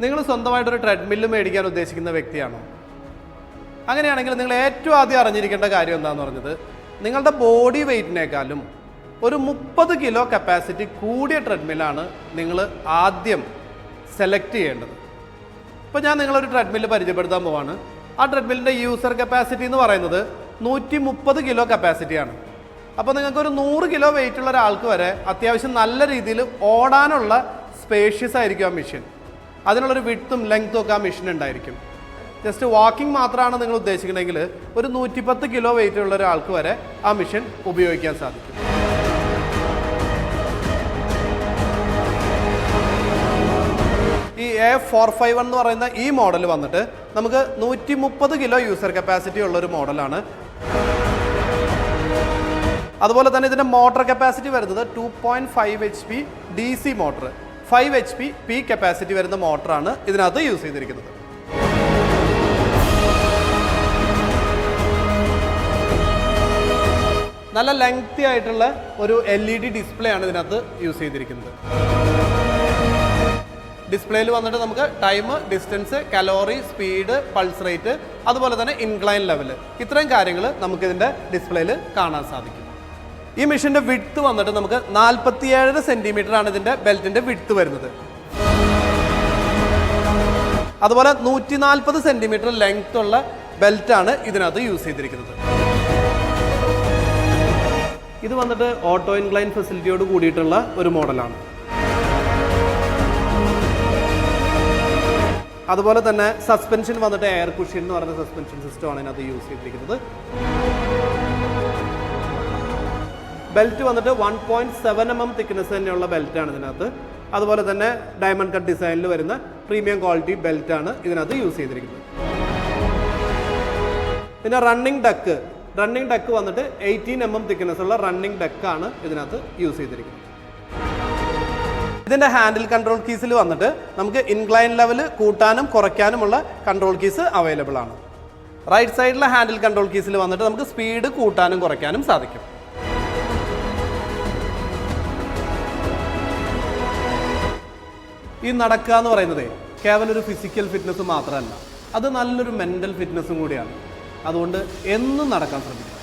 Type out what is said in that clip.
നിങ്ങൾ സ്വന്തമായിട്ടൊരു ട്രെഡ്മില്ല് മേടിക്കാൻ ഉദ്ദേശിക്കുന്ന വ്യക്തിയാണോ? അങ്ങനെയാണെങ്കിൽ നിങ്ങൾ ഏറ്റവും ആദ്യം അറിഞ്ഞിരിക്കേണ്ട കാര്യം എന്താണെന്ന് പറഞ്ഞത്, നിങ്ങളുടെ ബോഡി വെയ്റ്റിനേക്കാളും ഒരു 30 കിലോ കപ്പാസിറ്റി കൂടിയ ട്രെഡ്മില്ലാണ് നിങ്ങൾ ആദ്യം സെലക്ട് ചെയ്യേണ്ടത്. ഇപ്പോൾ ഞാൻ നിങ്ങളൊരു ട്രെഡ്മില്ല് പരിചയപ്പെടുത്താൻ പോവാണ്. ആ ട്രെഡ്മില്ലിൻ്റെ യൂസർ കപ്പാസിറ്റി എന്ന് പറയുന്നത് 130 കിലോ കപ്പാസിറ്റിയാണ്. അപ്പോൾ നിങ്ങൾക്കൊരു 100 കിലോ വെയിറ്റ് ഉള്ള ഒരാൾക്ക് വരെ അത്യാവശ്യം നല്ല രീതിയിൽ ഓടാനുള്ള സ്പേഷ്യസ് ആയിരിക്കും ആ മെഷീൻ. അതിനുള്ളൊരു വിഡ്ത്തും ലെങ്ത്തും ഒക്കെ ആ മെഷീൻ ഉണ്ടായിരിക്കും. ജസ്റ്റ് വാക്കിംഗ് മാത്രമാണ് നിങ്ങൾ ഉദ്ദേശിക്കണമെങ്കിൽ ഒരു 110 കിലോ വെയിറ്റ് ഉള്ള ഒരാൾക്ക് വരെ ആ മെഷീൻ ഉപയോഗിക്കാൻ സാധിക്കും. ഈ A451 എന്ന് പറയുന്ന ഈ മോഡൽ വന്നിട്ട് നമുക്ക് 130 കിലോ യൂസർ കപ്പാസിറ്റി ഉള്ളൊരു മോഡലാണ്. അതുപോലെ തന്നെ ഇതിൻ്റെ മോട്ടർ കപ്പാസിറ്റി വരുന്നത് 2.5 HP DC motor, 5 HP peak capacity വരുന്ന മോട്ടറാണ് ഇതിനകത്ത് യൂസ് ചെയ്തിരിക്കുന്നത്. നല്ല ലെങ്തി ആയിട്ടുള്ള ഒരു LED ഡിസ്പ്ലേ ആണ് ഇതിനകത്ത് യൂസ് ചെയ്തിരിക്കുന്നത്. ഡിസ്പ്ലേയിൽ വന്നിട്ട് നമുക്ക് time, distance, calorie, speed, pulse rate, അതുപോലെ തന്നെ ഇൻക്ലൈൻ ലെവൽ, ഇത്രയും കാര്യങ്ങൾ നമുക്കിതിൻ്റെ ഡിസ്പ്ലേയിൽ കാണാൻ സാധിക്കും. ഈ മെഷീൻ്റെ വിഡ്ത്ത് വന്നിട്ട് നമുക്ക് 47 സെൻറ്റിമീറ്റർ ആണ് ഇതിൻ്റെ ബെൽറ്റിൻ്റെ വിഡ്ത്ത് വരുന്നത്. അതുപോലെ 140 സെൻറ്റിമീറ്റർ ലെങ്ത് ഉള്ള ബെൽറ്റാണ് ഇതിനകത്ത് യൂസ് ചെയ്തിരിക്കുന്നത്. ഇത് വന്നിട്ട് ഓട്ടോ ഇൻക്ലൈൻ ഫെസിലിറ്റിയോട് കൂടിയിട്ടുള്ള ഒരു മോഡലാണ്. അതുപോലെ തന്നെ സസ്പെൻഷൻ വന്നിട്ട് എയർ കുഷൻ എന്ന് പറയുന്ന സസ്പെൻഷൻ സിസ്റ്റമാണ് ഇതിനകത്ത് യൂസ് ചെയ്തിരിക്കുന്നത്. ബെൽറ്റ് വന്നിട്ട് 1.7 mm തിക്നെസ് തന്നെയുള്ള ബെൽറ്റാണ് ഇതിനകത്ത്. അതുപോലെ തന്നെ ഡയമണ്ട് കട്ട് ഡിസൈനിൽ വരുന്ന പ്രീമിയം ക്വാളിറ്റി ബെൽറ്റാണ് ഇതിനകത്ത് യൂസ് ചെയ്തിരിക്കുന്നത്. പിന്നെ റണ്ണിങ് ഡക്ക് വന്നിട്ട് 18 mm തിക്നെസ് ഉള്ള റണ്ണിങ് ഡക്കാണ് ഇതിനകത്ത് യൂസ് ചെയ്തിരിക്കുന്നത്. ഇതിൻ്റെ ഹാൻഡിൽ കൺട്രോൾ കീസിൽ വന്നിട്ട് നമുക്ക് ഇൻക്ലൈൻ ലെവൽ കൂട്ടാനും കുറയ്ക്കാനുമുള്ള കൺട്രോൾ കീസ് അവൈലബിൾ ആണ്. റൈറ്റ് സൈഡിലെ ഹാൻഡിൽ കൺട്രോൾ കീസിൽ വന്നിട്ട് നമുക്ക് സ്പീഡ് കൂട്ടാനും കുറയ്ക്കാനും സാധിക്കും. ഈ നടക്കുക എന്ന് പറയുന്നത് കേവലം ഒരു ഫിസിക്കൽ ഫിറ്റ്നസ് മാത്രമല്ല, അത് നല്ലൊരു മെൻ്റൽ ഫിറ്റ്നസ്സും കൂടിയാണ്. അതുകൊണ്ട് എന്നും നടക്കാൻ ശ്രമിക്കുക.